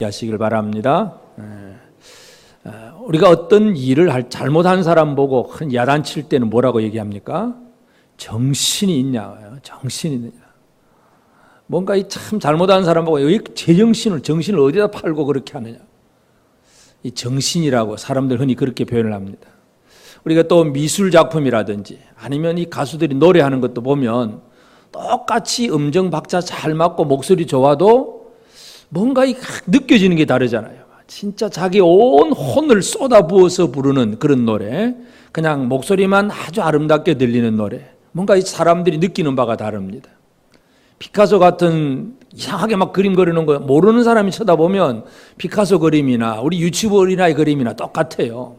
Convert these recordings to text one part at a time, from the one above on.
하시길 바랍니다. 우리가 어떤 일을 잘못한 사람 보고 야단칠 때는 뭐라고 얘기합니까? 정신이 있냐? 정신이 있느냐? 뭔가 참 잘못한 사람 보고 정신을 어디다 팔고 그렇게 하느냐? 이 정신이라고 사람들 흔히 그렇게 표현을 합니다. 우리가 또 미술 작품이라든지 아니면 이 가수들이 노래하는 것도 보면 똑같이 음정 박자 잘 맞고 목소리 좋아도 뭔가 느껴지는 게 다르잖아요. 진짜 자기 온 혼을 쏟아부어서 부르는 그런 노래, 그냥 목소리만 아주 아름답게 들리는 노래, 뭔가 이 사람들이 느끼는 바가 다릅니다. 피카소 같은 이상하게 막 그림 그리는 거 모르는 사람이 쳐다보면 피카소 그림이나 우리 유치부 어린아이 그림이나 똑같아요.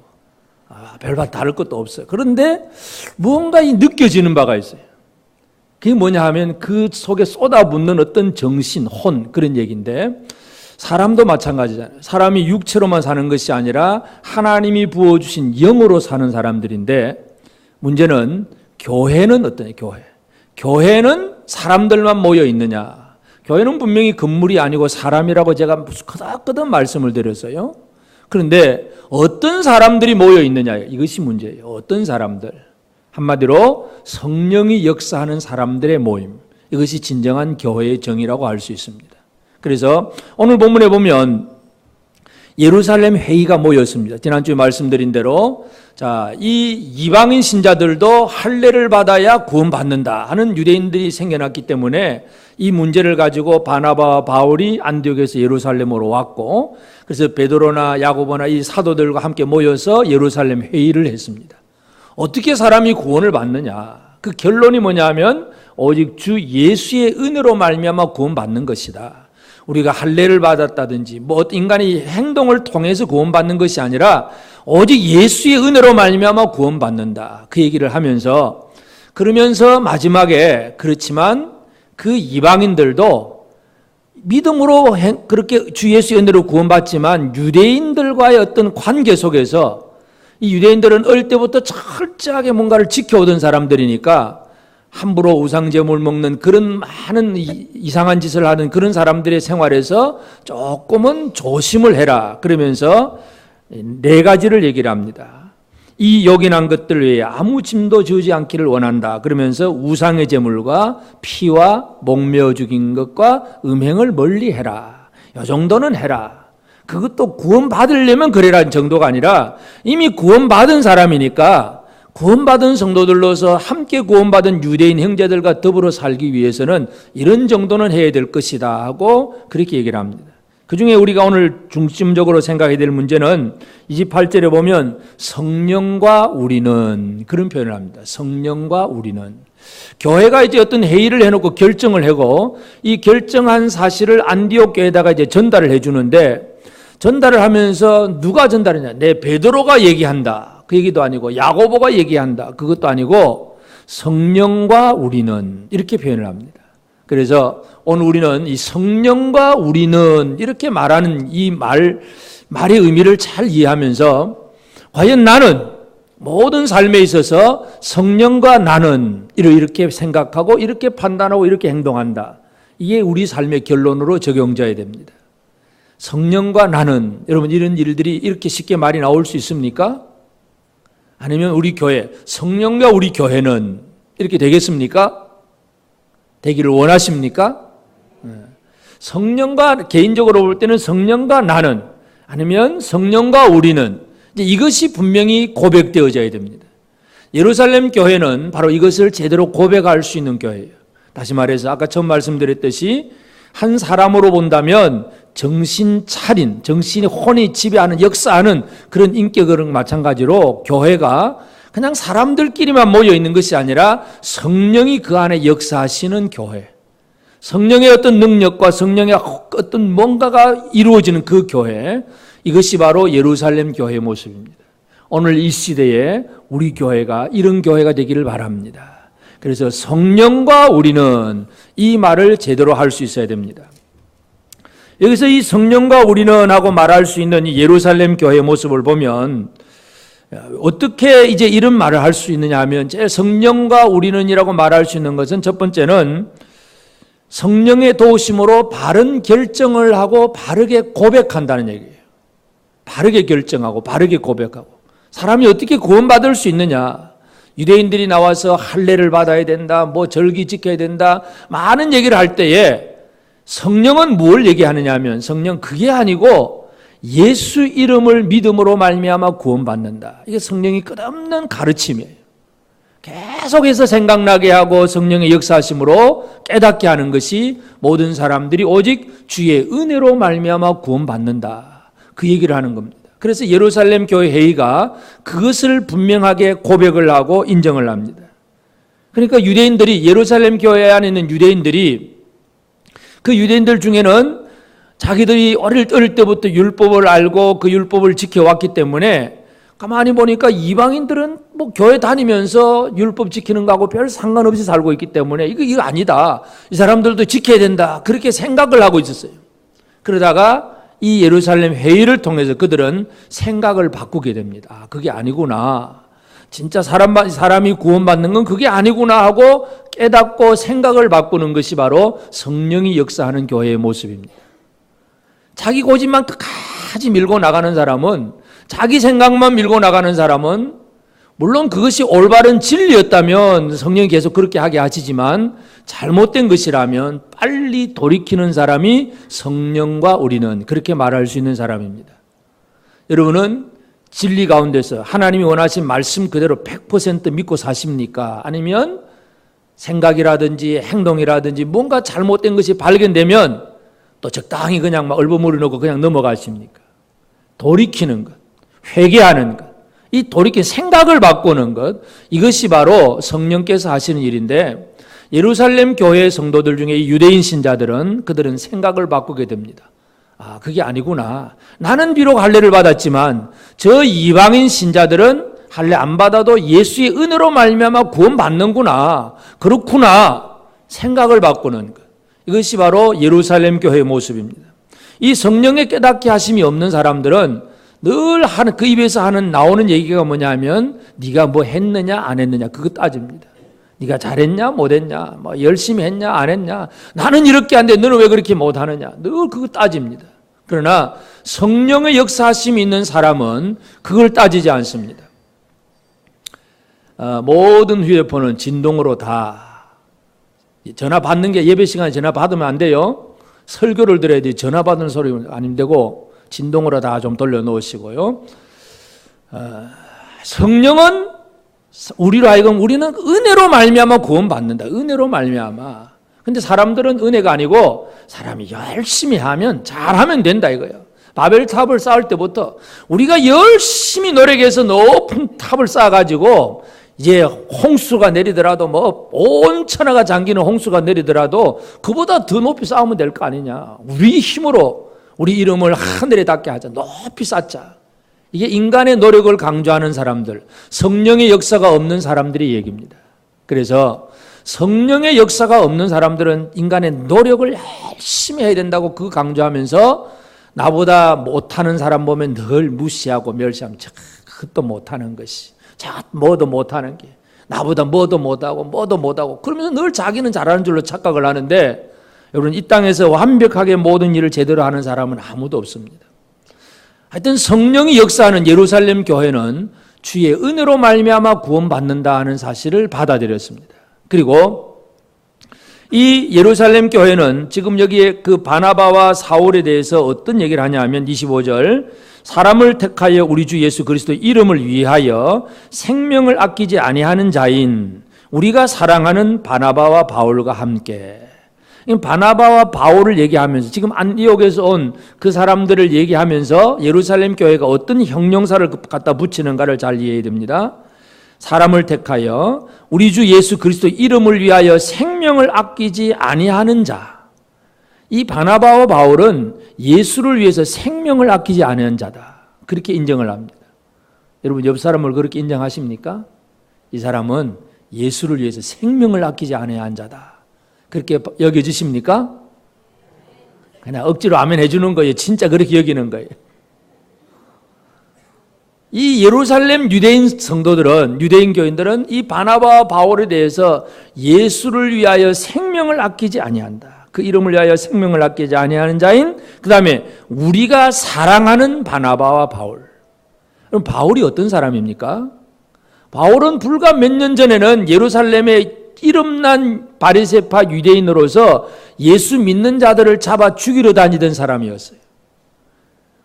별반 다를 것도 없어요. 그런데 뭔가 느껴지는 바가 있어요. 그게 뭐냐 하면 그 속에 쏟아붓는 어떤 정신, 혼, 그런 얘기인데, 사람도 마찬가지잖아요. 사람이 육체로만 사는 것이 아니라 하나님이 부어주신 영으로 사는 사람들인데, 문제는 교회는 어떠냐? 교회는 사람들만 모여 있느냐? 교회는 분명히 건물이 아니고 사람이라고 제가 끄덕끄덕 말씀을 드렸어요. 그런데 어떤 사람들이 모여 있느냐? 이것이 문제예요. 어떤 사람들? 한마디로 성령이 역사하는 사람들의 모임, 이것이 진정한 교회의 정의라고 할 수 있습니다. 그래서 오늘 본문에 보면 예루살렘 회의가 모였습니다. 지난주에 말씀드린 대로 이 이방인 신자들도 할례를 받아야 구원받는다 하는 유대인들이 생겨났기 때문에 이 문제를 가지고 바나바와 바울이 안디옥에서 예루살렘으로 왔고, 그래서 베드로나 야고보나 이 사도들과 함께 모여서 예루살렘 회의를 했습니다. 어떻게 사람이 구원을 받느냐? 그 결론이 뭐냐면 오직 주 예수의 은혜로 말미암아 구원받는 것이다. 우리가 할례를 받았다든지 인간의 행동을 통해서 구원받는 것이 아니라 오직 예수의 은혜로 말미암아 구원받는다. 그 얘기를 하면서, 그러면서 마지막에 그렇지만 그 이방인들도 믿음으로 그렇게 주 예수의 은혜로 구원받지만 유대인들과의 어떤 관계 속에서, 이 유대인들은 어릴 때부터 철저하게 뭔가를 지켜오던 사람들이니까 함부로 우상제물 먹는 그런 많은 이상한 짓을 하는 그런 사람들의 생활에서 조금은 조심을 해라. 그러면서 4가지를 얘기를 합니다. 이 요긴한 것들 외에 아무 짐도 지우지 않기를 원한다. 그러면서 우상의 제물과 피와 목매어 죽인 것과 음행을 멀리 해라. 이 정도는 해라. 그것도 구원받으려면 그래라는 정도가 아니라 이미 구원받은 사람이니까 구원받은 성도들로서 함께 구원받은 유대인 형제들과 더불어 살기 위해서는 이런 정도는 해야 될 것이다 하고 그렇게 얘기를 합니다. 그중에 우리가 오늘 중심적으로 생각해야 될 문제는 28절에 보면 성령과 우리는, 그런 표현을 합니다. 성령과 우리는. 교회가 이제 어떤 회의를 해놓고 결정을 하고 이 결정한 사실을 안디옥 교회에다가 이제 전달을 해주는데, 전달을 하면서 누가 전달했냐? 내 베드로가 얘기한다. 그 얘기도 아니고 야고보가 얘기한다. 그것도 아니고 성령과 우리는, 이렇게 표현을 합니다. 그래서 오늘 우리는 이 성령과 우리는 이렇게 말하는 이 말의 의미를 잘 이해하면서, 과연 나는 모든 삶에 있어서 성령과 나는 이렇게 생각하고 이렇게 판단하고 이렇게 행동한다. 이게 우리 삶의 결론으로 적용져야 됩니다. 성령과 나는, 여러분 이런 일들이 이렇게 쉽게 말이 나올 수 있습니까? 아니면 우리 교회, 성령과 우리 교회는 이렇게 되겠습니까? 되기를 원하십니까? 성령과, 개인적으로 볼 때는 성령과 나는, 아니면 성령과 우리는, 이것이 분명히 고백되어져야 됩니다. 예루살렘 교회는 바로 이것을 제대로 고백할 수 있는 교회예요. 다시 말해서 아까 처음 말씀드렸듯이 한 사람으로 본다면 정신 차린, 정신이 혼이 지배하는, 역사하는 그런 인격은 마찬가지로 교회가 그냥 사람들끼리만 모여 있는 것이 아니라 성령이 그 안에 역사하시는 교회, 성령의 어떤 능력과 성령의 어떤 뭔가가 이루어지는 그 교회, 이것이 바로 예루살렘 교회의 모습입니다. 오늘 이 시대에 우리 교회가 이런 교회가 되기를 바랍니다. 그래서 성령과 우리는, 이 말을 제대로 할 수 있어야 됩니다. 여기서 이 성령과 우리는 하고 말할 수 있는 이 예루살렘 교회의 모습을 보면 어떻게 이제 이런 말을 할 수 있느냐 하면, 성령과 우리는이라고 말할 수 있는 것은 첫 번째는 성령의 도우심으로 바른 결정을 하고 바르게 고백한다는 얘기예요. 바르게 결정하고 바르게 고백하고. 사람이 어떻게 구원받을 수 있느냐? 유대인들이 나와서 할례를 받아야 된다, 뭐 절기 지켜야 된다, 많은 얘기를 할 때에 성령은 뭘 얘기하느냐 하면 성령 그게 아니고 예수 이름을 믿음으로 말미암아 구원받는다. 이게 성령이 끝없는 가르침이에요. 계속해서 생각나게 하고 성령의 역사하심으로 깨닫게 하는 것이 모든 사람들이 오직 주의 은혜로 말미암아 구원받는다. 그 얘기를 하는 겁니다. 그래서 예루살렘 교회 회의가 그것을 분명하게 고백을 하고 인정을 합니다. 그러니까 유대인들이, 예루살렘 교회 안에 있는 유대인들이, 그 유대인들 중에는 자기들이 어릴 때부터 율법을 알고 그 율법을 지켜왔기 때문에 가만히 보니까 이방인들은 뭐 교회 다니면서 율법 지키는 거하고 별 상관없이 살고 있기 때문에 이거 아니다. 이 사람들도 지켜야 된다. 그렇게 생각을 하고 있었어요. 그러다가 이 예루살렘 회의를 통해서 그들은 생각을 바꾸게 됩니다. 아, 그게 아니구나. 진짜 사람이 구원받는 건 그게 아니구나 하고 깨닫고 생각을 바꾸는 것이 바로 성령이 역사하는 교회의 모습입니다. 자기 고집만 끝까지 밀고 나가는 사람은, 자기 생각만 밀고 나가는 사람은, 물론 그것이 올바른 진리였다면 성령이 계속 그렇게 하게 하시지만 잘못된 것이라면 빨리 돌이키는 사람이 성령과 우리는, 그렇게 말할 수 있는 사람입니다. 여러분은 진리 가운데서 하나님이 원하신 말씀 그대로 100% 믿고 사십니까? 아니면 생각이라든지 행동이라든지 뭔가 잘못된 것이 발견되면 또 적당히 그냥 막 얼버무려 놓고 그냥 넘어가십니까? 돌이키는 것, 회개하는 것, 이 돌이켜 생각을 바꾸는 것, 이것이 바로 성령께서 하시는 일인데, 예루살렘 교회 성도들 중에 이 유대인 신자들은 그들은 생각을 바꾸게 됩니다. 아, 그게 아니구나. 나는 비록 할례를 받았지만 저 이방인 신자들은 할례 안 받아도 예수의 은혜로 말미암아 구원받는구나. 그렇구나. 생각을 바꾸는 것. 이것이 바로 예루살렘 교회의 모습입니다. 이 성령의 깨닫게 하심이 없는 사람들은 늘 그 입에서 나오는 얘기가 뭐냐면 네가 뭐 했느냐 안 했느냐 그거 따집니다. 네가 잘했냐 못했냐, 뭐 열심히 했냐 안 했냐, 나는 이렇게 하는데 너는 왜 그렇게 못하느냐, 늘 그거 따집니다. 그러나 성령의 역사하심이 있는 사람은 그걸 따지지 않습니다. 모든 휴대폰은 진동으로 다, 전화 받는 게 예배 시간에 전화 받으면 안 돼요. 설교를 들어야 돼. 전화 받는 소리 아니면 되고 진동으로 다 좀 돌려놓으시고요. 성령은 우리로 하여금 우리는 은혜로 말미암아 구원받는다. 은혜로 말미암아. 근데 사람들은 은혜가 아니고 사람이 열심히 하면 잘하면 된다 이거예요. 바벨탑을 쌓을 때부터 우리가 열심히 노력해서 높은 탑을 쌓아가지고 이제 홍수가 내리더라도 뭐 온 천하가 잠기는 홍수가 내리더라도 그보다 더 높이 쌓으면 될 거 아니냐. 우리 힘으로 우리 이름을 하늘에 닿게 하자. 높이 쌓자. 이게 인간의 노력을 강조하는 사람들, 성령의 역사가 없는 사람들의 얘기입니다. 그래서 성령의 역사가 없는 사람들은 인간의 노력을 열심히 해야 된다고 그거 강조하면서 나보다 못하는 사람 보면 늘 무시하고 멸시하면 그것도 못하는 것이, 뭐도 못하는 게, 나보다 뭐도 못하고 그러면서 늘 자기는 잘하는 줄로 착각을 하는데, 여러분 이 땅에서 완벽하게 모든 일을 제대로 하는 사람은 아무도 없습니다. 하여튼 성령이 역사하는 예루살렘 교회는 주의 은혜로 말미암아 구원받는다 하는 사실을 받아들였습니다. 그리고 이 예루살렘 교회는 지금 여기에 그 바나바와 사울에 대해서 어떤 얘기를 하냐 하면 25절, 사람을 택하여 우리 주 예수 그리스도의 이름을 위하여 생명을 아끼지 아니하는 자인 우리가 사랑하는 바나바와 바울과 함께. 바나바와 바울을 얘기하면서 지금 안디옥에서 온 그 사람들을 얘기하면서 예루살렘 교회가 어떤 형용사를 갖다 붙이는가를 잘 이해해야 됩니다. 사람을 택하여 우리 주 예수 그리스도 이름을 위하여 생명을 아끼지 아니하는 자. 이 바나바와 바울은 예수를 위해서 생명을 아끼지 아니하는 자다. 그렇게 인정을 합니다. 여러분 옆 사람을 그렇게 인정하십니까? 이 사람은 예수를 위해서 생명을 아끼지 아니한 자다. 그렇게 여겨주십니까? 그냥 억지로 아멘 해주는 거예요. 진짜 그렇게 여기는 거예요. 이 예루살렘 유대인 성도들은, 유대인 교인들은 이 바나바와 바울에 대해서 예수를 위하여 생명을 아끼지 아니한다. 그 이름을 위하여 생명을 아끼지 아니하는 자인, 그 다음에 우리가 사랑하는 바나바와 바울. 그럼 바울이 어떤 사람입니까? 바울은 불과 몇 년 전에는 예루살렘의 이름난 바리새파 유대인으로서 예수 믿는 자들을 잡아 죽이러 다니던 사람이었어요.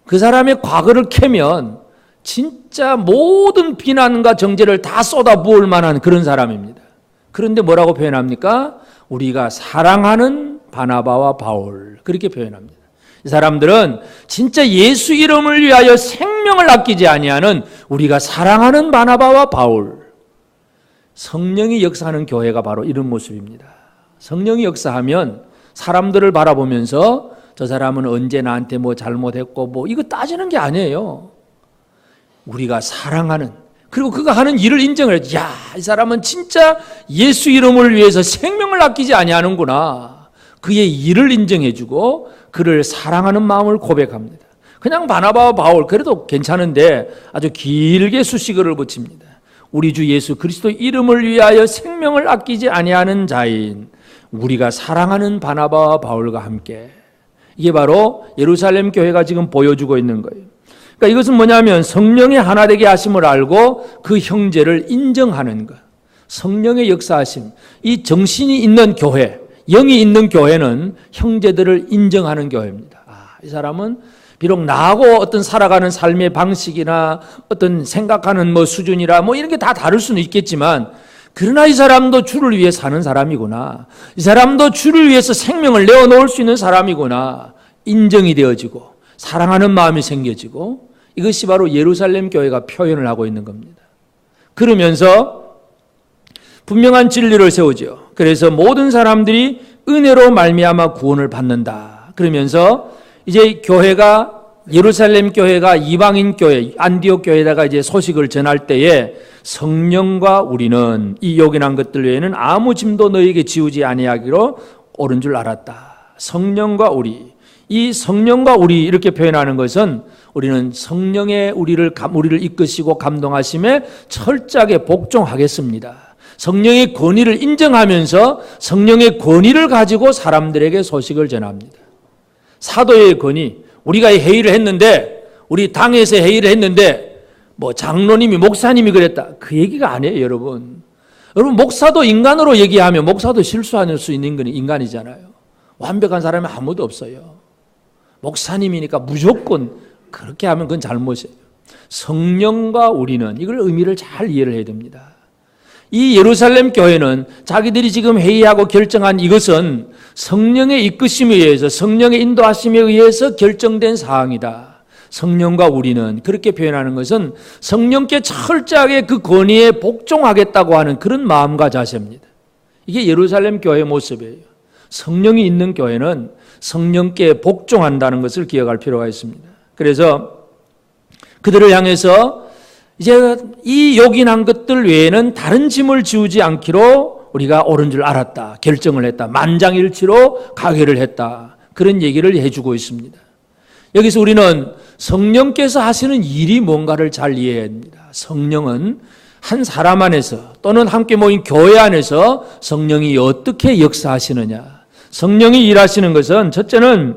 그 사람의 과거를 캐면 진짜 모든 비난과 정죄를 다 쏟아부을 만한 그런 사람입니다. 그런데 뭐라고 표현합니까? 우리가 사랑하는 바나바와 바울, 그렇게 표현합니다. 이 사람들은 진짜 예수 이름을 위하여 생명을 아끼지 아니하는 우리가 사랑하는 바나바와 바울. 성령이 역사하는 교회가 바로 이런 모습입니다. 성령이 역사하면 사람들을 바라보면서 저 사람은 언제 나한테 뭐 잘못했고 뭐 이거 따지는 게 아니에요. 우리가 사랑하는, 그리고 그가 하는 일을 인정을 해야지. 야, 이 사람은 진짜 예수 이름을 위해서 생명을 아끼지 아니하는구나. 그의 일을 인정해주고 그를 사랑하는 마음을 고백합니다. 그냥 바나바와 바울 그래도 괜찮은데 아주 길게 수식어를 붙입니다. 우리 주 예수 그리스도 이름을 위하여 생명을 아끼지 아니하는 자인 우리가 사랑하는 바나바와 바울과 함께. 이게 바로 예루살렘 교회가 지금 보여주고 있는 거예요. 그러니까 이것은 뭐냐면 성령의 하나 되게 하심을 알고 그 형제를 인정하는 것. 성령의 역사하심. 이 정신이 있는 교회, 영이 있는 교회는 형제들을 인정하는 교회입니다. 이 사람은 비록 나하고 어떤 살아가는 삶의 방식이나 어떤 생각하는 뭐 수준이라 뭐 이런 게 다 다를 수는 있겠지만, 그러나 이 사람도 주를 위해 사는 사람이구나. 이 사람도 주를 위해서 생명을 내어놓을 수 있는 사람이구나. 인정이 되어지고 사랑하는 마음이 생겨지고, 이것이 바로 예루살렘 교회가 표현을 하고 있는 겁니다. 그러면서 분명한 진리를 세우죠. 그래서 모든 사람들이 은혜로 말미암아 구원을 받는다. 그러면서 이제 교회가, 예루살렘 교회가 이방인 교회, 안디옥 교회에다가 이제 소식을 전할 때에 성령과 우리는 이 요긴한 것들 외에는 아무 짐도 너에게 지우지 아니하기로 옳은 줄 알았다. 성령과 우리, 이 성령과 우리 이렇게 표현하는 것은 우리는 성령의 우리를 이끄시고 감동하심에 철저하게 복종하겠습니다. 성령의 권위를 인정하면서 성령의 권위를 가지고 사람들에게 소식을 전합니다. 사도의 권위, 우리가 회의를 했는데, 우리 당에서 회의를 했는데 뭐 장로님이 목사님이 그랬다, 그 얘기가 아니에요. 여러분 목사도 인간으로 얘기하면 목사도 실수할 수 있는 건 인간이잖아요. 완벽한 사람이 아무도 없어요. 목사님이니까 무조건 그렇게 하면 그건 잘못이에요. 성령과 우리는, 이걸 의미를 잘 이해를 해야 됩니다. 이 예루살렘 교회는 자기들이 지금 회의하고 결정한 이것은 성령의 이끄심에 의해서, 성령의 인도하심에 의해서 결정된 사항이다. 성령과 우리는, 그렇게 표현하는 것은 성령께 철저하게 그 권위에 복종하겠다고 하는 그런 마음과 자세입니다. 이게 예루살렘 교회의 모습이에요. 성령이 있는 교회는 성령께 복종한다는 것을 기억할 필요가 있습니다. 그래서 그들을 향해서 이제 이 요긴한 것들 외에는 다른 짐을 지우지 않기로 우리가 옳은 줄 알았다, 결정을 했다, 만장일치로 가결을 했다, 그런 얘기를 해주고 있습니다. 여기서 우리는 성령께서 하시는 일이 뭔가를 잘 이해해야 합니다. 성령은 한 사람 안에서 또는 함께 모인 교회 안에서 성령이 어떻게 역사하시느냐. 성령이 일하시는 것은, 첫째는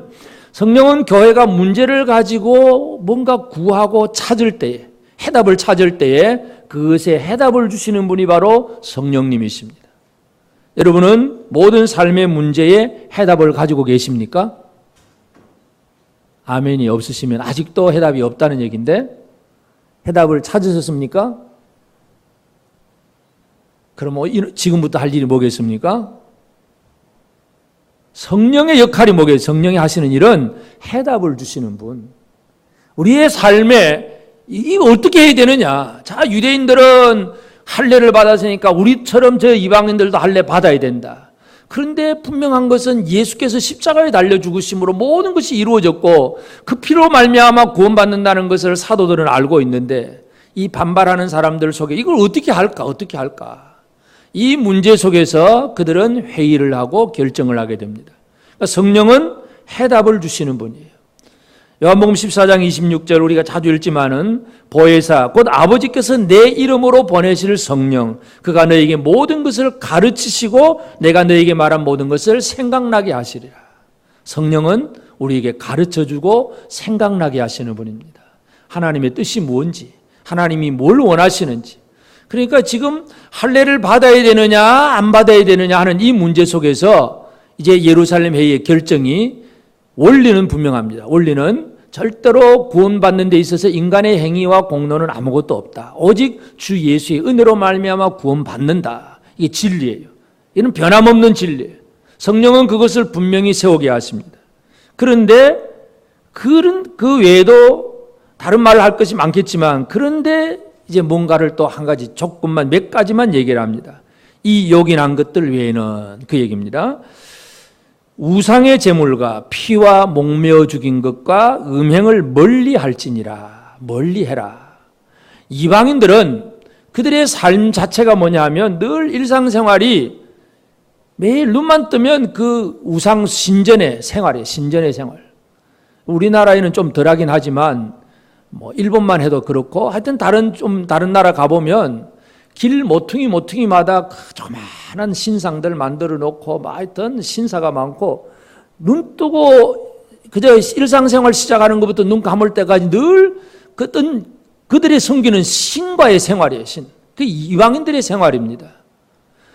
성령은 교회가 문제를 가지고 뭔가 구하고 찾을 때에, 해답을 찾을 때에 그것에 해답을 주시는 분이 바로 성령님이십니다. 여러분은 모든 삶의 문제에 해답을 가지고 계십니까? 아멘이 없으시면 아직도 해답이 없다는 얘기인데, 해답을 찾으셨습니까? 그럼 지금부터 할 일이 뭐겠습니까? 성령의 역할이 뭐겠어요? 성령이 하시는 일은 해답을 주시는 분. 우리의 삶에 이거 어떻게 해야 되느냐? 자, 유대인들은 할례를 받았으니까 우리처럼 저 이방인들도 할례 받아야 된다. 그런데 분명한 것은 예수께서 십자가에 달려 죽으심으로 모든 것이 이루어졌고 그 피로 말미암아 구원받는다는 것을 사도들은 알고 있는데, 이 반발하는 사람들 속에 이걸 어떻게 할까? 이 문제 속에서 그들은 회의를 하고 결정을 하게 됩니다. 그러니까 성령은 해답을 주시는 분이에요. 요한복음 14장 26절 우리가 자주 읽지만은, 보혜사 곧 아버지께서 내 이름으로 보내실 성령, 그가 너에게 모든 것을 가르치시고 내가 너에게 말한 모든 것을 생각나게 하시리라. 성령은 우리에게 가르쳐주고 생각나게 하시는 분입니다. 하나님의 뜻이 뭔지, 하나님이 뭘 원하시는지. 그러니까 지금 할례를 받아야 되느냐 안 받아야 되느냐 하는 이 문제 속에서 이제 예루살렘 회의의 결정이, 원리는 분명합니다. 원리는 절대로 구원받는 데 있어서 인간의 행위와 공로는 아무것도 없다. 오직 주 예수의 은혜로 말미암아 구원받는다. 이게 진리예요. 이는 변함없는 진리예요. 성령은 그것을 분명히 세우게 하십니다. 그런데 그 외에도 다른 말을 할 것이 많겠지만, 그런데 이제 뭔가를 또 한 가지 조금만, 몇 가지만 얘기를 합니다. 이 요긴한 것들 외에는 그 얘기입니다. 우상의 제물과 피와 목매어 죽인 것과 음행을 멀리 할지니라. 멀리 해라. 이방인들은 그들의 삶 자체가 뭐냐 하면 늘 일상생활이 매일 눈만 뜨면 그 우상 신전의 생활이에요. 신전의 생활. 우리나라에는 좀 덜하긴 하지만 뭐 일본만 해도 그렇고, 하여튼 다른 나라 가보면 길 모퉁이마다 조그마한 신상들 만들어 놓고, 하여튼 신사가 많고, 눈 뜨고 그저 일상생활 시작하는 것부터 눈 감을 때까지 늘 그들이 섬기는 신과의 생활이에요. 신. 그 이방인들의 생활입니다.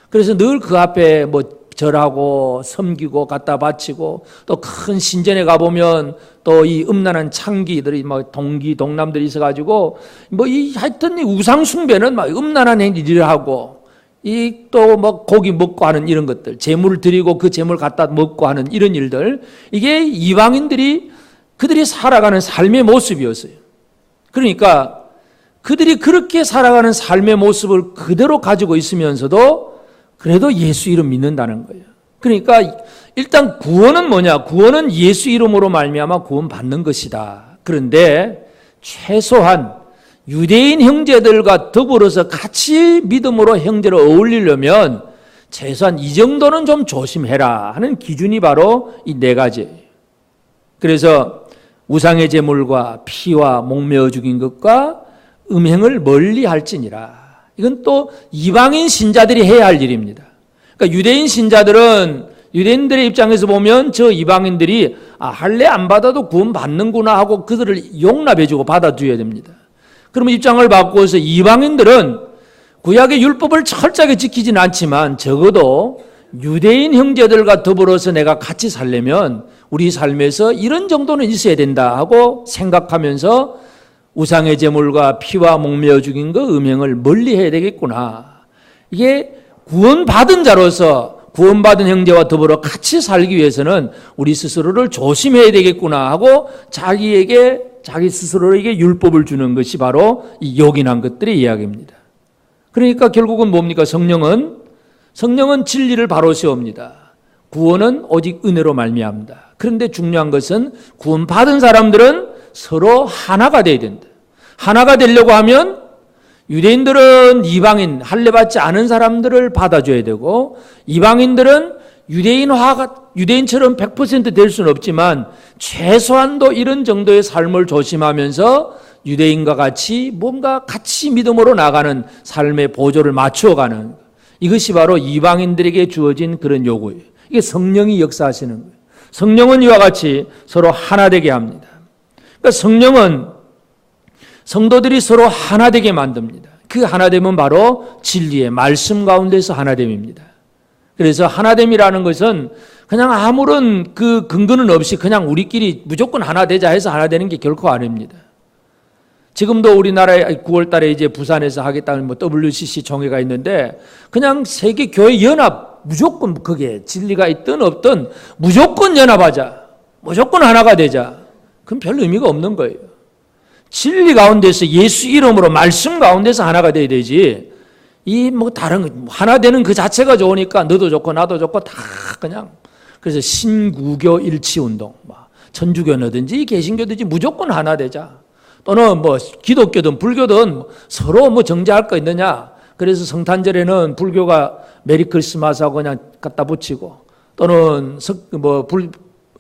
그래서 늘 그 앞에 뭐 절하고 섬기고 갖다 바치고, 또 큰 신전에 가보면 또 이 음란한 창기들이 막 동남들이 있어가지고 하여튼 이 우상 숭배는 막 음란한 행위를 하고, 이 또 뭐 고기 먹고 하는 이런 것들, 재물을 드리고 그 재물 갖다 먹고 하는 이런 일들, 이게 이방인들이 그들이 살아가는 삶의 모습이었어요. 그러니까 그들이 그렇게 살아가는 삶의 모습을 그대로 가지고 있으면서도 그래도 예수 이름 믿는다는 거예요. 그러니까 일단 구원은 뭐냐? 구원은 예수 이름으로 말미암아 구원받는 것이다. 그런데 최소한 유대인 형제들과 더불어서 같이 믿음으로 형제를 어울리려면 최소한 이 정도는 좀 조심해라 하는 기준이 바로 이 네 가지예요. 그래서 우상의 제물과 피와 목매어 죽인 것과 음행을 멀리 할지니라. 이건 또 이방인 신자들이 해야 할 일입니다. 그러니까 유대인 신자들은, 유대인들의 입장에서 보면 저 이방인들이 할례 안 받아도 구원 받는구나 하고 그들을 용납해주고 받아줘야 됩니다. 그러면 입장을 바꿔서 이방인들은 구약의 율법을 철저하게 지키지는 않지만 적어도 유대인 형제들과 더불어서 내가 같이 살려면 우리 삶에서 이런 정도는 있어야 된다 하고 생각하면서 우상의 제물과 피와 목매어 죽인 거 음행을 멀리 해야 되겠구나. 이게 구원받은 자로서 구원받은 형제와 더불어 같이 살기 위해서는 우리 스스로를 조심해야 되겠구나 하고 자기 스스로에게 율법을 주는 것이 바로 이 요긴한 것들의 이야기입니다. 그러니까 결국은 뭡니까? 성령은 진리를 바로 세웁니다. 구원은 오직 은혜로 말미암다. 그런데 중요한 것은 구원받은 사람들은 서로 하나가 돼야 된다. 하나가 되려고 하면 유대인들은 이방인, 할례받지 않은 사람들을 받아줘야 되고, 이방인들은 유대인처럼 100% 될 수는 없지만 최소한도 이런 정도의 삶을 조심하면서 유대인과 같이 뭔가 같이 믿음으로 나가는 삶의 보조를 맞추어가는, 이것이 바로 이방인들에게 주어진 그런 요구예요. 이게 성령이 역사하시는 거예요. 성령은 이와 같이 서로 하나 되게 합니다. 그러니까 성령은 성도들이 서로 하나 되게 만듭니다. 그 하나됨은 바로 진리의 말씀 가운데서 하나됨입니다. 그래서 하나됨이라는 것은 그냥 아무런 그 근거는 없이 그냥 우리끼리 무조건 하나 되자 해서 하나 되는 게 결코 아닙니다. 지금도 우리나라에 9월 달에 이제 부산에서 하겠다는 WCC 총회가 있는데, 그냥 세계 교회 연합, 무조건 그게 진리가 있든 없든 무조건 연합하자, 무조건 하나가 되자. 그건 별 의미가 없는 거예요. 진리 가운데서 예수 이름으로 말씀 가운데서 하나가 돼야 되지, 이 다른 하나 되는 그 자체가 좋으니까 너도 좋고 나도 좋고 다 그냥. 그래서 신구교 일치 운동, 천주교든지 개신교든지 무조건 하나 되자. 또는 기독교든 불교든 서로 정죄할 거 있느냐. 그래서 성탄절에는 불교가 메리 크리스마스하고 그냥 갖다 붙이고, 또는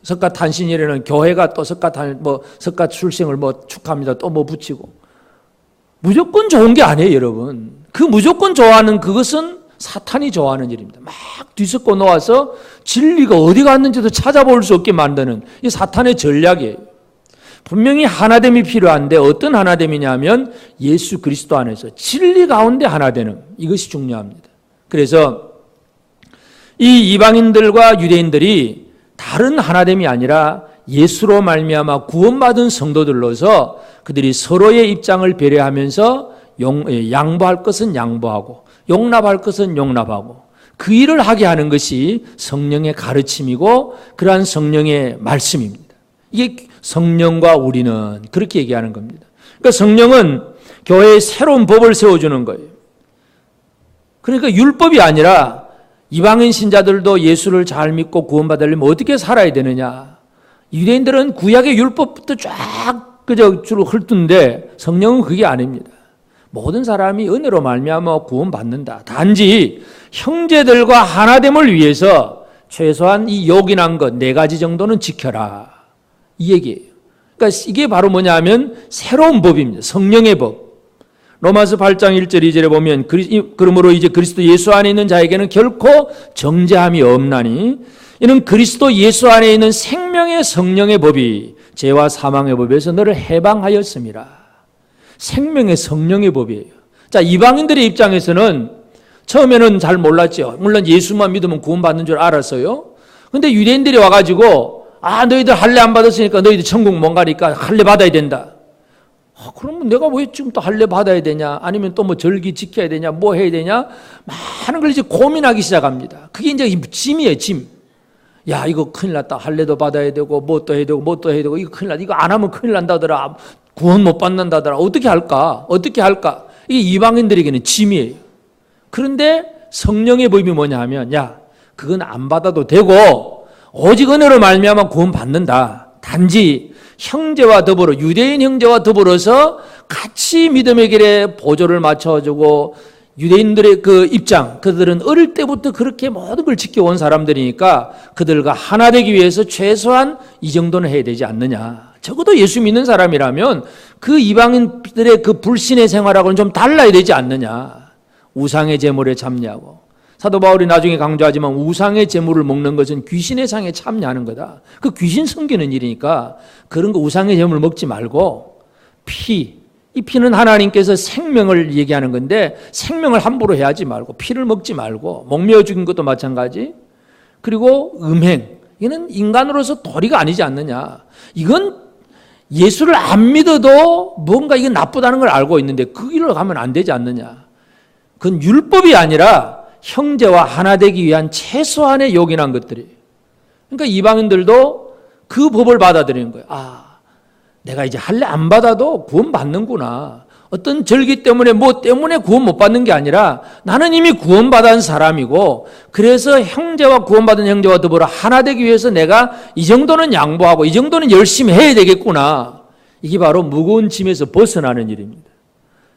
석가탄신일에는 교회가 또 석가 출생을 축하합니다 또 붙이고. 무조건 좋은 게 아니에요, 여러분. 그 무조건 좋아하는 그것은 사탄이 좋아하는 일입니다. 막 뒤섞고 놓아서 진리가 어디 갔는지도 찾아볼 수 없게 만드는 이 사탄의 전략이에요. 분명히 하나됨이 필요한데 어떤 하나됨이냐면 예수 그리스도 안에서 진리 가운데 하나 되는 이것이 중요합니다. 그래서 이 이방인들과 유대인들이 다른 하나됨이 아니라 예수로 말미암아 구원받은 성도들로서 그들이 서로의 입장을 배려하면서 양보할 것은 양보하고 용납할 것은 용납하고 그 일을 하게 하는 것이 성령의 가르침이고 그러한 성령의 말씀입니다. 이게 성령과 우리는 그렇게 얘기하는 겁니다. 그러니까 성령은 교회에 새로운 법을 세워주는 거예요. 그러니까 율법이 아니라 이방인 신자들도 예수를 잘 믿고 구원받으려면 어떻게 살아야 되느냐. 유대인들은 구약의 율법부터 쫙 그저 주로 훑는데 성령은 그게 아닙니다. 모든 사람이 은혜로 말미암아 구원받는다. 단지 형제들과 하나됨을 위해서 최소한 이 요긴한 것 4가지 정도는 지켜라. 이 얘기예요. 그러니까 이게 바로 뭐냐면 새로운 법입니다. 성령의 법. 로마서 8장 1절 2절에 보면 그러므로 이제 그리스도 예수 안에 있는 자에게는 결코 정죄함이 없나니 이는 그리스도 예수 안에 있는 생명의 성령의 법이 죄와 사망의 법에서 너를 해방하였습니다. 생명의 성령의 법이에요. 자, 이방인들의 입장에서는 처음에는 잘 몰랐죠. 물론 예수만 믿으면 구원받는 줄 알았어요. 근데 유대인들이 와가지고 너희들 할례 안 받았으니까 너희들 천국 못 가니까 할례 받아야 된다. 그러면 내가 왜 지금 또 할례 받아야 되냐? 아니면 또 뭐 절기 지켜야 되냐? 뭐 해야 되냐? 많은 걸 이제 고민하기 시작합니다. 그게 이제 짐이에요, 짐. 야, 이거 큰일 났다. 할례도 받아야 되고, 뭐 또 해야 되고, 뭐 또 해야 되고, 이거 큰일 났다. 이거 안 하면 큰일 난다더라. 구원 못 받는다더라. 어떻게 할까? 어떻게 할까? 이게 이방인들에게는 짐이에요. 그런데 성령의 법이 뭐냐 하면, 야, 그건 안 받아도 되고, 오직 은혜로 말미암아 구원 받는다. 단지 형제와 더불어 유대인 형제와 더불어서 같이 믿음의 길에 보조를 맞춰주고 유대인들의 그 입장, 그들은 어릴 때부터 그렇게 모든 걸 지켜온 사람들이니까 그들과 하나 되기 위해서 최소한 이 정도는 해야 되지 않느냐. 적어도 예수 믿는 사람이라면 그 이방인들의 그 불신의 생활하고는 좀 달라야 되지 않느냐. 우상의 제물에 참여하고. 사도 바울이 나중에 강조하지만 우상의 제물을 먹는 것은 귀신의 상에 참여하는 거다. 그 귀신 섬기는 일이니까 그런 거 우상의 제물을 먹지 말고 이 피는 하나님께서 생명을 얘기하는 건데 생명을 함부로 해하지 말고 피를 먹지 말고 목매어 죽인 것도 마찬가지. 그리고 음행, 이는 인간으로서 도리가 아니지 않느냐. 이건 예수를 안 믿어도 뭔가 이건 나쁘다는 걸 알고 있는데 그 길로 가면 안 되지 않느냐. 그건 율법이 아니라 형제와 하나 되기 위한 최소한의 요긴한 것들이에요. 그러니까 이방인들도 그 법을 받아들이는 거예요. 내가 이제 할례 안 받아도 구원 받는구나. 어떤 절기 때문에 뭐 때문에 구원 못 받는 게 아니라 나는 이미 구원받은 사람이고 그래서 형제와 구원받은 형제와 더불어 하나 되기 위해서 내가 이 정도는 양보하고 이 정도는 열심히 해야 되겠구나. 이게 바로 무거운 짐에서 벗어나는 일입니다.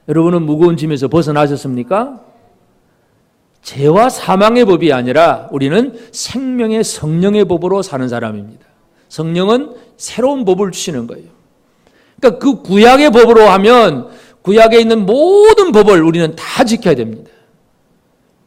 여러분은 무거운 짐에서 벗어나셨습니까? 죄와 사망의 법이 아니라 우리는 생명의 성령의 법으로 사는 사람입니다. 성령은 새로운 법을 주시는 거예요. 그러니까 그 구약의 법으로 하면 구약에 있는 모든 법을 우리는 다 지켜야 됩니다.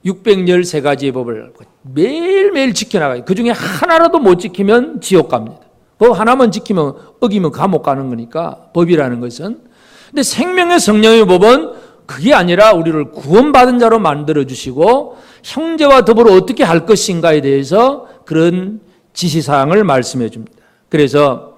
613가지의 법을 매일매일 지켜나가요. 그 중에 하나라도 못 지키면 지옥 갑니다. 법 하나만 지키면 어기면 감옥 가는 거니까 법이라는 것은. 근데 생명의 성령의 법은 그게 아니라 우리를 구원받은 자로 만들어주시고 형제와 더불어 어떻게 할 것인가에 대해서 그런 지시사항을 말씀해 줍니다. 그래서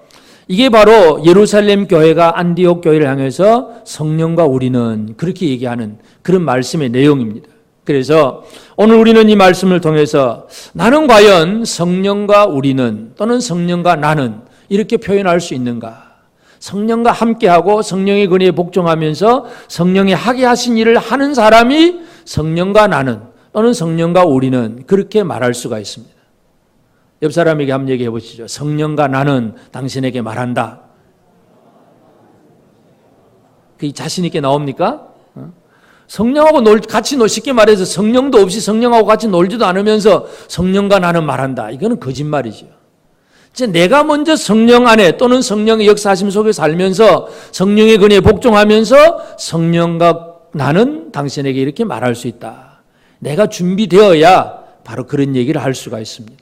이게 바로 예루살렘 교회가 안디옥 교회를 향해서 성령과 우리는 그렇게 얘기하는 그런 말씀의 내용입니다. 그래서 오늘 우리는 이 말씀을 통해서 나는 과연 성령과 우리는 또는 성령과 나는 이렇게 표현할 수 있는가? 성령과 함께하고 성령의 권위에 복종하면서 성령이 하게 하신 일을 하는 사람이 성령과 나는 또는 성령과 우리는 그렇게 말할 수가 있습니다. 옆 사람에게 한번 얘기해 보시죠. 성령과 나는 당신에게 말한다. 그 자신 있게 나옵니까? 성령하고 같이 쉽게 말해서 성령도 없이 성령하고 같이 놀지도 않으면서 성령과 나는 말한다. 이거는 거짓말이죠. 내가 먼저 성령 안에 또는 성령의 역사하심 속에 살면서 성령의 권위에 복종하면서 성령과 나는 당신에게 이렇게 말할 수 있다. 내가 준비되어야 바로 그런 얘기를 할 수가 있습니다.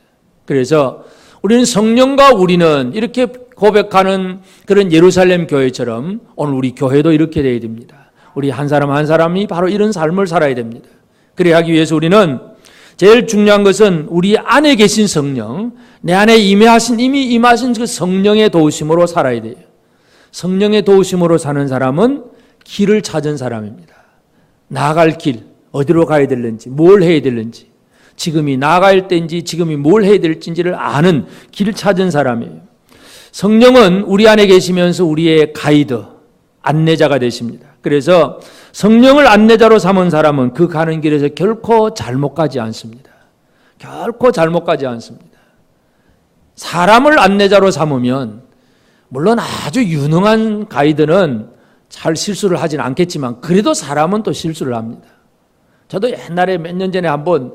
그래서 우리는 성령과 우리는 이렇게 고백하는 그런 예루살렘 교회처럼 오늘 우리 교회도 이렇게 되어야 됩니다. 우리 한 사람 한 사람이 바로 이런 삶을 살아야 됩니다. 그래야 하기 위해서 우리는 제일 중요한 것은 우리 안에 계신 성령, 내 안에 이미 임하신 그 성령의 도우심으로 살아야 돼요. 성령의 도우심으로 사는 사람은 길을 찾은 사람입니다. 나아갈 길, 어디로 가야 되는지, 뭘 해야 되는지, 지금이 나아갈 때인지 지금이 뭘 해야 될지를 아는 길을 찾은 사람이에요. 성령은 우리 안에 계시면서 우리의 가이드, 안내자가 되십니다. 그래서 성령을 안내자로 삼은 사람은 그 가는 길에서 결코 잘못 가지 않습니다. 결코 잘못 가지 않습니다. 사람을 안내자로 삼으면 물론 아주 유능한 가이드는 잘 실수를 하진 않겠지만 그래도 사람은 또 실수를 합니다. 저도 옛날에 몇 년 전에 한번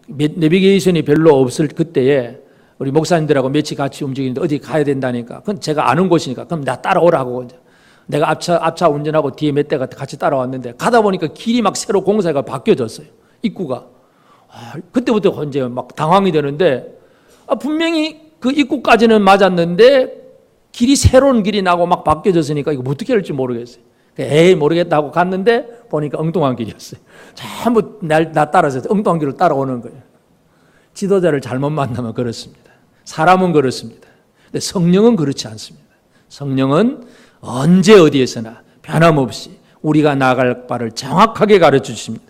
내비게이션이 별로 없을 그때에 우리 목사님들하고 며칠 같이 움직이는데 어디 가야 된다니까. 그건 제가 아는 곳이니까 그럼 나 따라오라고. 내가 앞차 운전하고 뒤에 몇 대가 같이 따라왔는데 가다 보니까 길이 막 새로 공사가 바뀌어졌어요. 입구가. 그때부터 이제 막 당황이 되는데 분명히 그 입구까지는 맞았는데 길이 새로운 길이 나고 막 바뀌어졌으니까 이거 어떻게 할지 모르겠어요. 에이 모르겠다 하고 갔는데 보니까 엉뚱한 길이었어요. 전부 나 따라서 엉뚱한 길을 따라오는 거예요. 지도자를 잘못 만나면 그렇습니다. 사람은 그렇습니다. 근데 성령은 그렇지 않습니다. 성령은 언제 어디에서나 변함없이 우리가 나아갈 바를 정확하게 가르쳐 주십니다.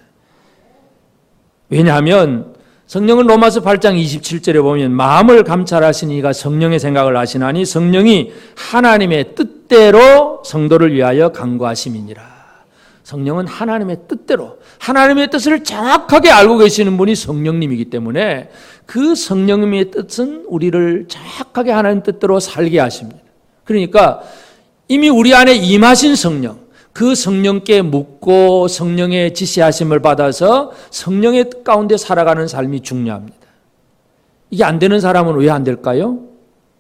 왜냐하면 성령은 로마서 8장 27절에 보면 마음을 감찰하시니 이가 성령의 생각을 아시나니 성령이 하나님의 뜻대로 성도를 위하여 간구하심이니라. 성령은 하나님의 뜻대로 하나님의 뜻을 정확하게 알고 계시는 분이 성령님이기 때문에 그 성령님의 뜻은 우리를 정확하게 하나님 뜻대로 살게 하십니다. 그러니까 이미 우리 안에 임하신 성령, 그 성령께 묻고 성령의 지시하심을 받아서 성령의 뜻 가운데 살아가는 삶이 중요합니다. 이게 안 되는 사람은 왜 안 될까요?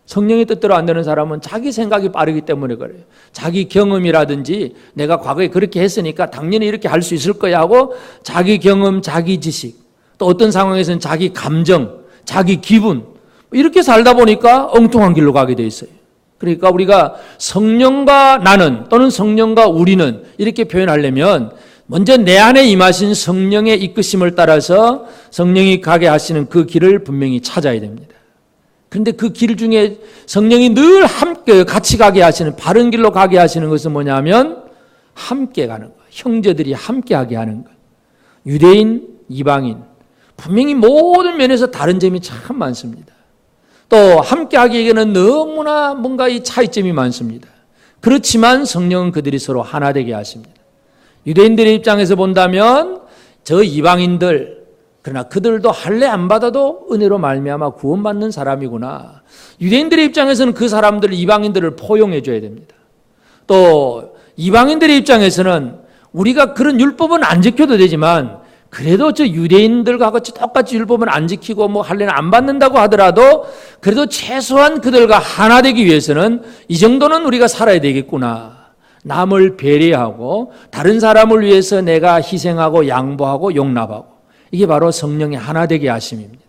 성령의 뜻대로 안 되는 사람은 자기 생각이 빠르기 때문에 그래요. 자기 경험이라든지 내가 과거에 그렇게 했으니까 당연히 이렇게 할 수 있을 거야 하고 자기 경험, 자기 지식, 또 어떤 상황에서는 자기 감정, 자기 기분 이렇게 살다 보니까 엉뚱한 길로 가게 돼 있어요. 그러니까 우리가 성령과 나는 또는 성령과 우리는 이렇게 표현하려면 먼저 내 안에 임하신 성령의 이끄심을 따라서 성령이 가게 하시는 그 길을 분명히 찾아야 됩니다. 그런데 그 길 중에 성령이 늘 함께 같이 가게 하시는 바른 길로 가게 하시는 것은 뭐냐면 함께 가는 것, 형제들이 함께 하게 하는 것. 유대인, 이방인 분명히 모든 면에서 다른 점이 참 많습니다. 또 함께 하기에는 너무나 뭔가 이 차이점이 많습니다. 그렇지만 성령은 그들이 서로 하나 되게 하십니다. 유대인들의 입장에서 본다면 저 이방인들 그러나 그들도 할례 안 받아도 은혜로 말미암아 구원받는 사람이구나. 유대인들의 입장에서는 그 사람들 이방인들을 포용해 줘야 됩니다. 또 이방인들의 입장에서는 우리가 그런 율법은 안 지켜도 되지만 그래도 저 유대인들과 같이 똑같이 율법은 안 지키고 뭐 할례는 안 받는다고 하더라도 그래도 최소한 그들과 하나 되기 위해서는 이 정도는 우리가 살아야 되겠구나. 남을 배려하고 다른 사람을 위해서 내가 희생하고 양보하고 용납하고 이게 바로 성령의 하나 되게 하심입니다.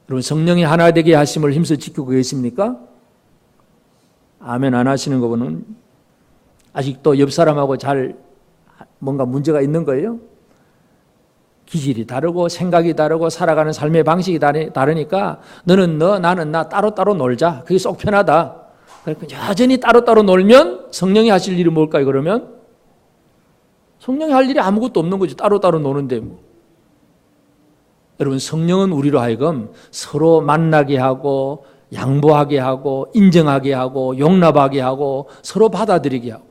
여러분 성령의 하나 되게 하심을 힘써 지키고 계십니까? 아멘 안 하시는 거 보면 아직도 옆 사람하고 잘 뭔가 문제가 있는 거예요? 기질이 다르고 생각이 다르고 살아가는 삶의 방식이 다르니까 너는 너 나는 나 따로따로 놀자. 그게 속 편하다. 그러니까 여전히 따로따로 놀면 성령이 하실 일이 뭘까요? 그러면 성령이 할 일이 아무것도 없는 거지. 따로따로 노는데 뭐. 여러분 성령은 우리로 하여금 서로 만나게 하고 양보하게 하고 인정하게 하고 용납하게 하고 서로 받아들이게 하고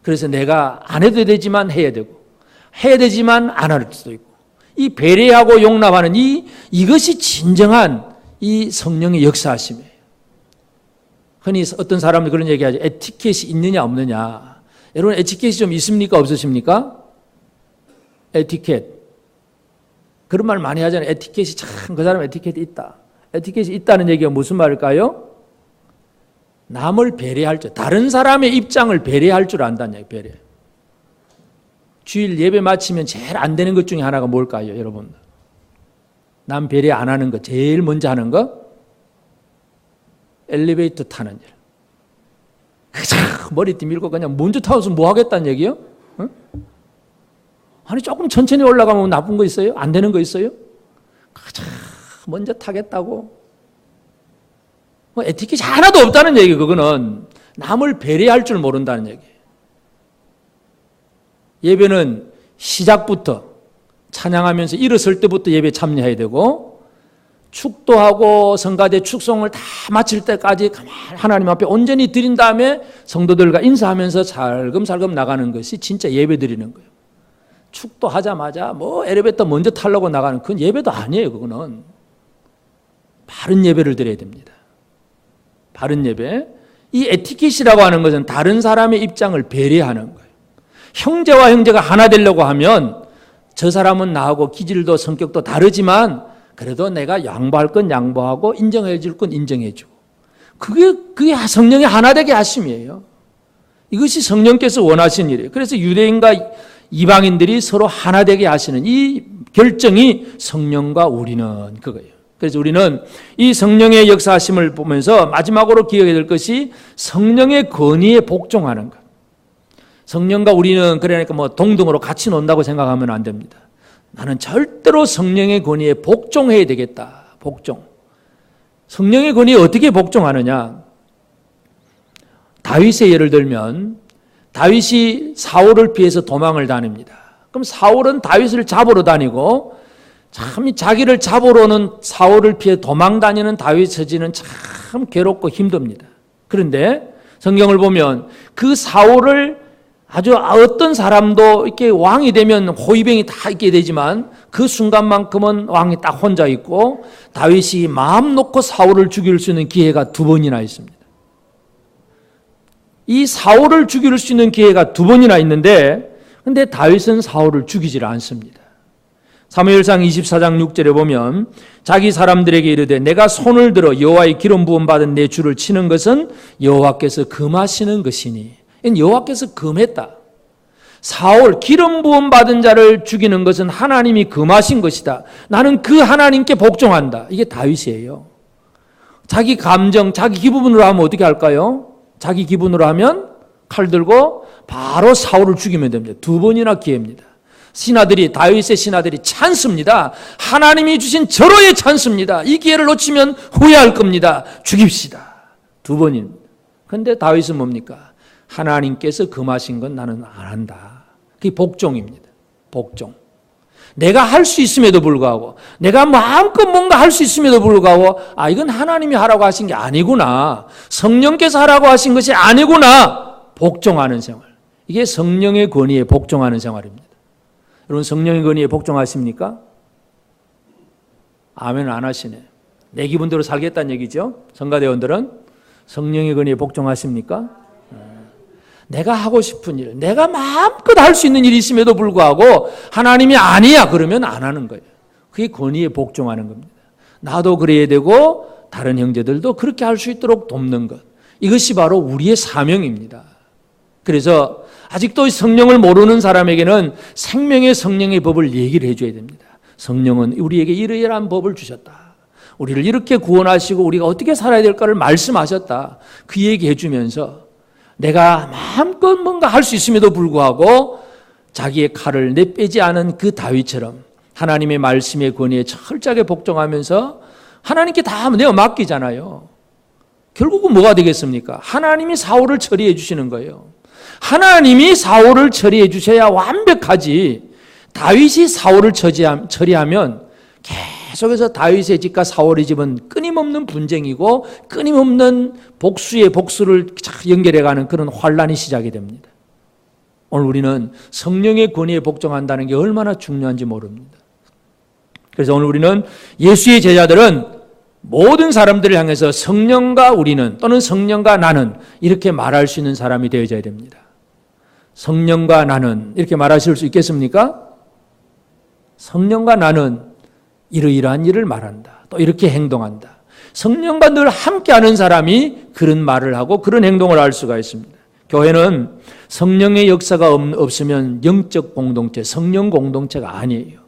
그래서 내가 안 해도 되지만 해야 되고 해야 되지만 안 할 수도 있고 이 배려하고 용납하는 이것이 진정한 이 성령의 역사하심이에요. 흔히 어떤 사람들이 그런 얘기하죠. 에티켓이 있느냐 없느냐. 여러분 에티켓이 좀 있습니까 없으십니까? 에티켓. 그런 말 많이 하잖아요. 에티켓이 참 그 사람 에티켓이 있다. 에티켓이 있다는 얘기가 무슨 말일까요? 남을 배려할 줄, 다른 사람의 입장을 배려할 줄 안다는 얘기, 배려. 주일 예배 마치면 제일 안 되는 것 중에 하나가 뭘까요, 여러분? 남 배려 안 하는 거, 제일 먼저 하는 거? 엘리베이터 타는 일. 머리띠 밀고 그냥 먼저 타서 뭐 하겠다는 얘기요? 응? 아니 조금 천천히 올라가면 나쁜 거 있어요? 안 되는 거 있어요? 먼저 타겠다고. 에티켓이 하나도 없다는 얘기. 그거는 남을 배려할 줄 모른다는 얘기. 예배는 시작부터 찬양하면서 일어설 때부터 예배 참여해야 되고, 축도하고 성가대 축송을 다 마칠 때까지 하나님 앞에 온전히 드린 다음에 성도들과 인사하면서 살금살금 나가는 것이 진짜 예배 드리는 거예요. 축도하자마자 뭐 엘리베이터 먼저 타려고 나가는 그건 예배도 아니에요. 그거는 바른 예배를 드려야 됩니다. 바른 예배. 이 에티켓이라고 하는 것은 다른 사람의 입장을 배려하는 거예요. 형제와 형제가 하나 되려고 하면 저 사람은 나하고 기질도 성격도 다르지만 그래도 내가 양보할 건 양보하고 인정해 줄 건 인정해 주고, 그게 성령의 하나 되게 하심이에요. 이것이 성령께서 원하신 일이에요. 그래서 유대인과 이방인들이 서로 하나 되게 하시는 이 결정이 성령과 우리는 그거예요. 그래서 우리는 이 성령의 역사하심을 보면서 마지막으로 기억해야 될 것이 성령의 권위에 복종하는 것. 성령과 우리는 그러니까 뭐 동등으로 같이 논다고 생각하면 안 됩니다. 나는 절대로 성령의 권위에 복종해야 되겠다. 복종. 성령의 권위에 어떻게 복종하느냐? 다윗의 예를 들면 다윗이 사울을 피해서 도망을 다닙니다. 그럼 사울은 다윗을 잡으러 다니고, 참 자기를 잡으러는 사울을 피해 도망 다니는 다윗 처지는 참 괴롭고 힘듭니다. 그런데 성경을 보면 그 사울을 아주 어떤 사람도 이렇게 왕이 되면 호위병이 다 있게 되지만 그 순간만큼은 왕이 딱 혼자 있고, 다윗이 마음 놓고 사울을 죽일 수 있는 기회가 2번이나 있습니다. 이 사울을 죽일 수 있는 기회가 2번이나 있는데, 근데 다윗은 사울을 죽이질 않습니다. 사무엘상 24장 6절에 보면 자기 사람들에게 이르되 내가 손을 들어 여호와의 기름 부음 받은 내 주를 치는 것은 여호와께서 금하시는 것이니. 여호와께서 금했다. 사울 기름 부음 받은 자를 죽이는 것은 하나님이 금하신 것이다. 나는 그 하나님께 복종한다. 이게 다윗이에요. 자기 감정, 자기 기분으로 하면 어떻게 할까요? 자기 기분으로 하면 칼 들고 바로 사울을 죽이면 됩니다. 2번이나 기회입니다. 신하들이, 다윗의 신하들이 찬스입니다. 하나님이 주신 절호의 찬스입니다. 이 기회를 놓치면 후회할 겁니다. 죽입시다. 2번입니다. 그런데 다윗은 뭡니까? 하나님께서 금하신 건 나는 안 한다. 그게 복종입니다. 복종. 내가 할 수 있음에도 불구하고, 내가 마음껏 뭔가 할 수 있음에도 불구하고, 이건 하나님이 하라고 하신 게 아니구나, 성령께서 하라고 하신 것이 아니구나, 복종하는 생활. 이게 성령의 권위에 복종하는 생활입니다. 여러분, 성령의 권위에 복종하십니까? 아멘 안 하시네. 내 기분대로 살겠다는 얘기죠. 성가대원들은 성령의 권위에 복종하십니까? 내가 하고 싶은 일, 내가 마음껏 할 수 있는 일이 있음에도 불구하고 하나님이 아니야 그러면 안 하는 거예요. 그게 권위에 복종하는 겁니다. 나도 그래야 되고 다른 형제들도 그렇게 할 수 있도록 돕는 것. 이것이 바로 우리의 사명입니다. 그래서 아직도 성령을 모르는 사람에게는 생명의 성령의 법을 얘기를 해줘야 됩니다. 성령은 우리에게 이러이러한 법을 주셨다. 우리를 이렇게 구원하시고 우리가 어떻게 살아야 될까를 말씀하셨다. 그 얘기 해주면서 내가 마음껏 뭔가 할 수 있음에도 불구하고 자기의 칼을 내빼지 않은 그 다윗처럼 하나님의 말씀의 권위에 철저하게 복종하면서 하나님께 다 내어 맡기잖아요. 결국은 뭐가 되겠습니까? 하나님이 사울을 처리해 주시는 거예요. 하나님이 사울을 처리해 주셔야 완벽하지, 다윗이 사울을 처리하면 계속해서 다윗의 집과 사울의 집은 끊임없는 분쟁이고 끊임없는 복수의 복수를 연결해가는 그런 환란이 시작이 됩니다. 오늘 우리는 성령의 권위에 복종한다는 게 얼마나 중요한지 모릅니다. 그래서 오늘 우리는 예수의 제자들은 모든 사람들을 향해서 성령과 우리는 또는 성령과 나는 이렇게 말할 수 있는 사람이 되어져야 됩니다. 성령과 나는 이렇게 말하실 수 있겠습니까? 성령과 나는 이러이러한 일을 말한다. 또 이렇게 행동한다. 성령과 늘 함께하는 사람이 그런 말을 하고 그런 행동을 할 수가 있습니다. 교회는 성령의 역사가 없으면 영적 공동체, 성령 공동체가 아니에요.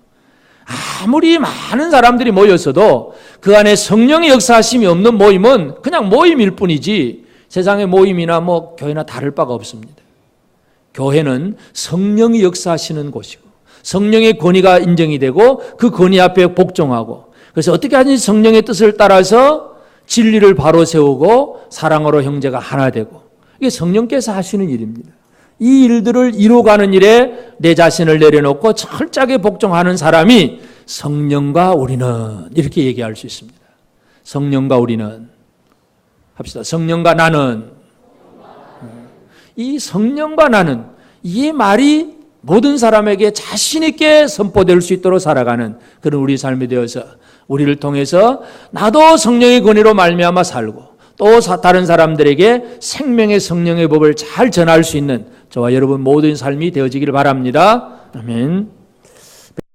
아무리 많은 사람들이 모였어도 그 안에 성령의 역사하심이 없는 모임은 그냥 모임일 뿐이지 세상의 모임이나 교회나 다를 바가 없습니다. 교회는 성령이 역사하시는 곳이고 성령의 권위가 인정이 되고 그 권위 앞에 복종하고, 그래서 어떻게 하든지 성령의 뜻을 따라서 진리를 바로 세우고 사랑으로 형제가 하나 되고, 이게 성령께서 하시는 일입니다. 이 일들을 이루어가는 일에 내 자신을 내려놓고 철저하게 복종하는 사람이 성령과 우리는, 이렇게 얘기할 수 있습니다. 성령과 우리는 합시다. 성령과 나는. 이 성령과 나는, 이 말이 모든 사람에게 자신 있게 선포될 수 있도록 살아가는 그런 우리 삶이 되어서 우리를 통해서 나도 성령의 권위로 말미암아 살고 또 다른 사람들에게 생명의 성령의 법을 잘 전할 수 있는 저와 여러분 모든 삶이 되어지기를 바랍니다. 아멘.